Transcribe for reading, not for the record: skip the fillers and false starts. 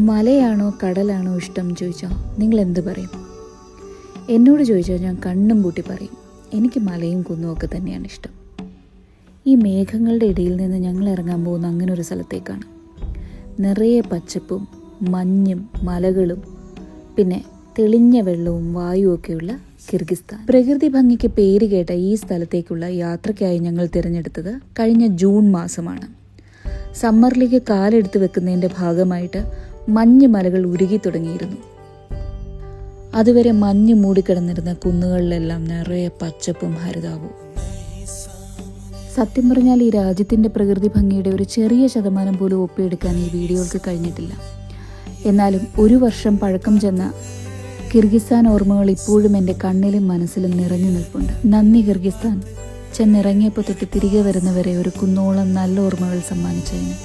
മലയാണോ കടലാണോ ഇഷ്ടം ചോദിച്ചാൽ നിങ്ങൾ എന്ത് പറയും? എന്നോട് ചോദിച്ചാൽ ഞാൻ കണ്ണും പൂട്ടി പറയും, എനിക്ക് മലയും കുന്നും ഒക്കെ തന്നെയാണ് ഇഷ്ടം. ഈ മേഘങ്ങളുടെ ഇടയിൽ നിന്ന് ഞങ്ങൾ ഇറങ്ങാൻ പോകുന്ന അങ്ങനെ ഒരു സ്ഥലത്തേക്കാണ്. നിറയെ പച്ചപ്പും മഞ്ഞും മലകളും പിന്നെ തെളിഞ്ഞ വെള്ളവും വായുവൊക്കെയുള്ള കിർഗിസ്ഥാൻ. പ്രകൃതി ഭംഗിക്ക് പേര് കേട്ട ഈ സ്ഥലത്തേക്കുള്ള യാത്രയ്ക്കായി ഞങ്ങൾ തിരഞ്ഞെടുത്തത് കഴിഞ്ഞ ജൂൺ മാസമാണ്. സമ്മറിലേക്ക് കാലെടുത്ത് വെക്കുന്നതിൻ്റെ ഭാഗമായിട്ട് മഞ്ഞ് മലകൾ ഉരുകി തുടങ്ങിയിരുന്നു. അതുവരെ മഞ്ഞ് മൂടിക്കിടന്നിരുന്ന കുന്നുകളിലെല്ലാം നിറയെ പച്ചപ്പും ഹരിതാവും. സത്യം പറഞ്ഞാൽ ഈ രാജ്യത്തിൻ്റെ പ്രകൃതി ഭംഗിയുടെ ഒരു ചെറിയ ശതമാനം പോലും ഒപ്പിയെടുക്കാൻ ഈ വീഡിയോകൾക്ക് കഴിഞ്ഞിട്ടില്ല. എന്നാലും ഒരു വർഷം പഴക്കം ചെന്ന കിർഗിസ്ഥാൻ ഓർമ്മകൾ ഇപ്പോഴും എൻ്റെ കണ്ണിലും മനസ്സിലും നിറഞ്ഞു നിൽപ്പുണ്ട്. നന്ദി കിർഗിസ്ഥാൻ, ചെന്നിറങ്ങിയപ്പോൾ തൊട്ട് തിരികെ വരുന്നവരെ ഒരു കുന്നോളം നല്ല ഓർമ്മകൾ സമ്മാനിച്ചതിന്.